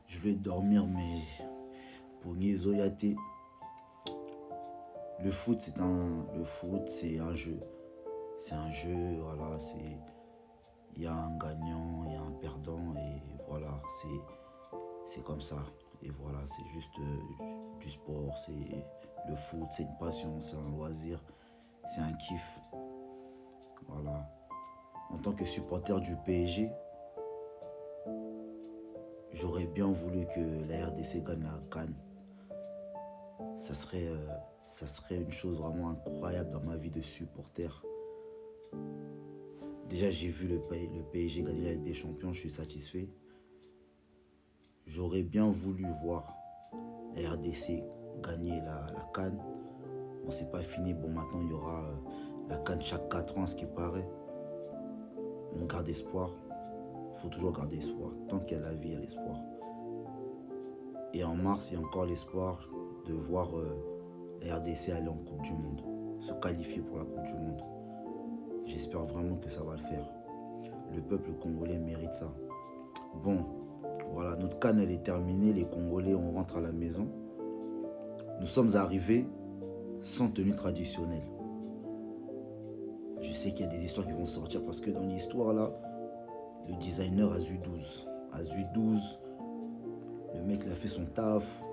Je vais dormir, mais pour Zoyaté, le foot, c'est un jeu. C'est un jeu, voilà, il y a un gagnant, il y a un perdant, et voilà, c'est comme ça. Et voilà, c'est juste du sport, c'est le foot, c'est une passion, c'est un loisir, c'est un kiff. Voilà. En tant que supporter du PSG, j'aurais bien voulu que la RDC gagne la CAN. Ça serait, euh, ça serait une chose vraiment incroyable dans ma vie de supporter. Déjà, j'ai vu le PSG gagner la Ligue des Champions, je suis satisfait. J'aurais bien voulu voir la RDC gagner la CAN. On s'est pas fini. Bon, maintenant, il y aura la CAN chaque 4 ans, ce qui paraît. On garde espoir. Il faut toujours garder espoir. Tant qu'il y a la vie, il y a l'espoir. Et en mars, il y a encore l'espoir de voir la RDC aller en Coupe du Monde, se qualifier pour la Coupe du Monde. J'espère vraiment que ça va le faire. Le peuple congolais mérite ça. Bon, voilà, notre CAN elle est terminée. Les Congolais, on rentre à la maison. Nous sommes arrivés sans tenue traditionnelle. Je sais qu'il y a des histoires qui vont sortir parce que dans l'histoire là, le designer Azu12. Azu12, le mec il a fait son taf,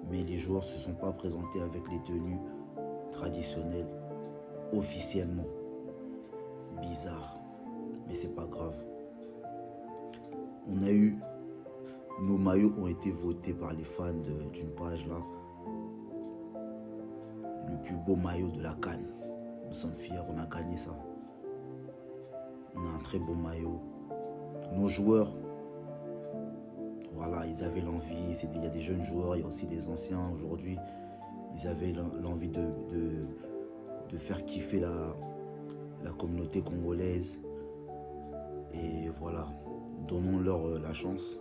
mais les joueurs ne se sont pas présentés avec les tenues traditionnelles officiellement. Bizarre, mais c'est pas grave. On a eu, nos maillots ont été votés par les fans d'une page là. Le plus beau maillot de la CAN. Nous sommes fiers, on a gagné ça. On a un très beau maillot. Nos joueurs, voilà, ils avaient l'envie. Il y a des jeunes joueurs, il y a aussi des anciens aujourd'hui. Ils avaient l'envie de faire kiffer la communauté congolaise. Et voilà, donnons-leur la chance.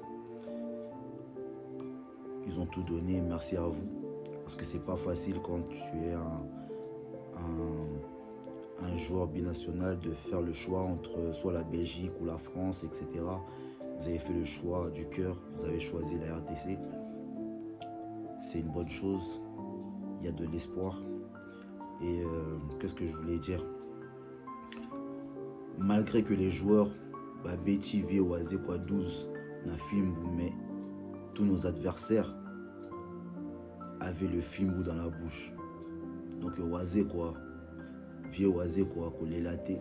Ils ont tout donné, merci à vous. Parce que c'est pas facile quand tu es un joueur binational de faire le choix entre soit la Belgique ou la France, etc. Vous avez fait le choix du cœur, vous avez choisi la RDC. C'est une bonne chose, il y a de l'espoir. Et qu'est-ce que je voulais dire? Malgré que les joueurs, Betty, Vie, Oazé, quoi, 12, Nafimbu, mais tous nos adversaires avaient le Fimbu dans la bouche. Donc Oazé, quoi, Vie, Oazé, quoi, Kolelate,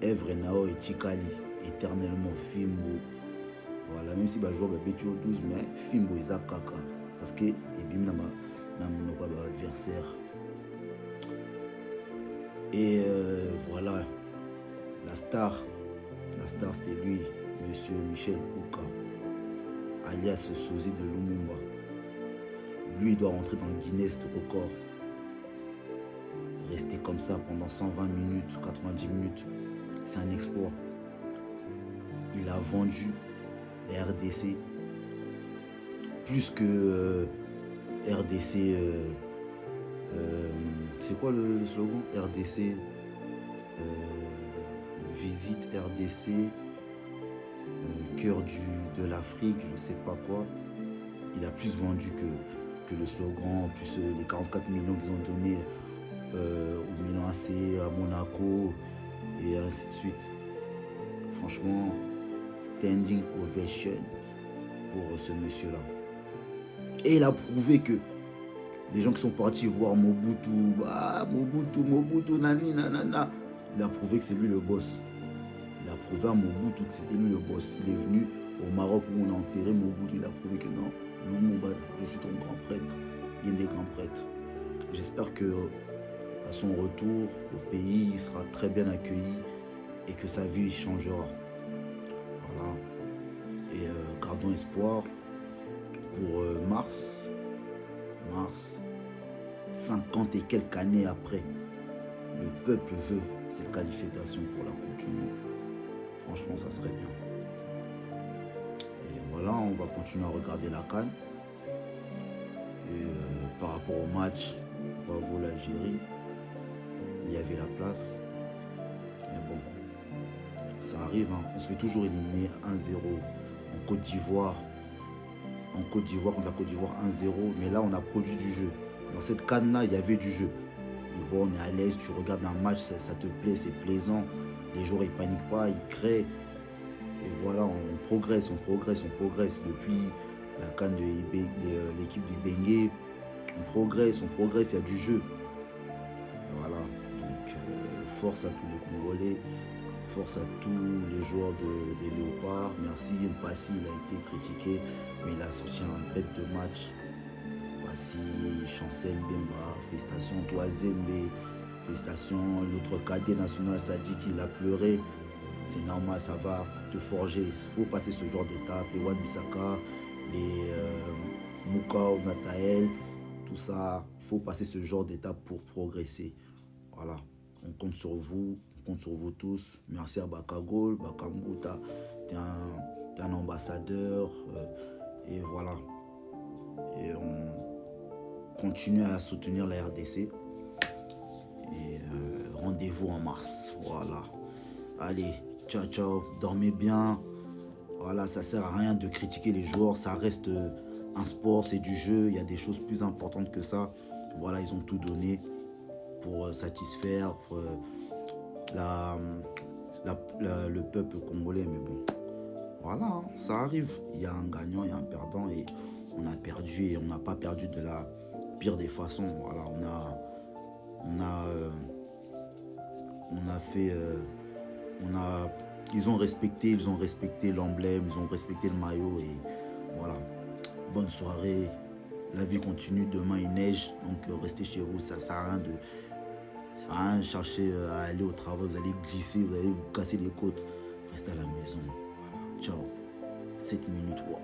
Evre, Nao et Tikali, éternellement Fimbu. Voilà, même si je joue Betty au 12, mais Fimbu est Kaka. Parce que, et bim, na mon adversaire. Et voilà, la star c'était lui, monsieur Michel Kouka, alias Sosie de Lumumba. Lui, il doit rentrer dans le Guinness record. Rester comme ça pendant 120 minutes, 90 minutes, c'est un exploit. Il a vendu la RDC plus que RDC. C'est quoi le slogan? RDC visite RDC, cœur de l'Afrique, je sais pas quoi. Il a plus vendu que le slogan, plus les 44 millions qu'ils ont donnés au Milan AC, à Monaco, et ainsi de suite. Franchement, standing ovation pour ce monsieur-là. Et il a prouvé que les gens qui sont partis voir Mobutu, Mobutu, nani, nanana, il a prouvé que c'est lui le boss. Il a prouvé à Mobutu que c'était lui le boss. Il est venu au Maroc où on a enterré Mobutu. Il a prouvé que non, Lumumba, je suis ton grand prêtre. Il est un des grands prêtres. J'espère que à son retour au pays, il sera très bien accueilli et que sa vie changera. Voilà. Et gardons espoir pour mars. 50 et quelques années après, le peuple veut cette qualification pour la Coupe du Monde. Franchement, ça serait bien. Et voilà, on va continuer à regarder la CAN. Et par rapport au match, bravo l'Algérie, il y avait la place. Mais bon, Ça arrive, hein. On se fait toujours éliminer 1-0 en Côte d'Ivoire. En Côte d'Ivoire contre la Côte d'Ivoire 1-0. Mais là, on a produit du jeu. Dans cette canne-là, il y avait du jeu. On voit, on est à l'aise, tu regardes un match, ça te plaît, c'est plaisant. Les joueurs, ils paniquent pas, ils créent. Et voilà, on progresse, on progresse, on progresse. Depuis la canne de l'équipe du Bengue, on progresse, il y a du jeu. Voilà, donc force à tous les Congolais, force à tous les joueurs des Léopards. Merci, Mpassi, il a été critiqué, mais il a sorti un bête de match. Mpassi, Chancel Bemba, félicitations, toi Zembe, félicitations, notre cadet national Sadi qui a pleuré. C'est normal, ça va te forger. Il faut passer ce genre d'étape. Les Wan Bissaka, les Moukao, Natael, tout ça. Il faut passer ce genre d'étape pour progresser. Voilà. On compte sur vous. On compte sur vous tous. Merci à Bakagol. Bakambu, t'es un ambassadeur. Et voilà. Et on continue à soutenir la RDC. Et rendez-vous en mars. Voilà. Allez, ciao, ciao. Dormez bien. Voilà, ça sert à rien de critiquer les joueurs. Ça reste un sport, c'est du jeu. Il y a des choses plus importantes que ça. Voilà, ils ont tout donné pour satisfaire le peuple congolais. Mais bon, voilà, hein, ça arrive. Il y a un gagnant, il y a un perdant. Et on a perdu et on n'a pas perdu de la pire des façons. Voilà, on a fait... ils ont respecté l'emblème, ils ont respecté le maillot et voilà. Bonne soirée, la vie continue, demain il neige, donc restez chez vous, ça sert à rien de chercher à aller au travail, vous allez glisser, vous allez vous casser les côtes, restez à la maison. Voilà. Ciao, 7 minutes, wow.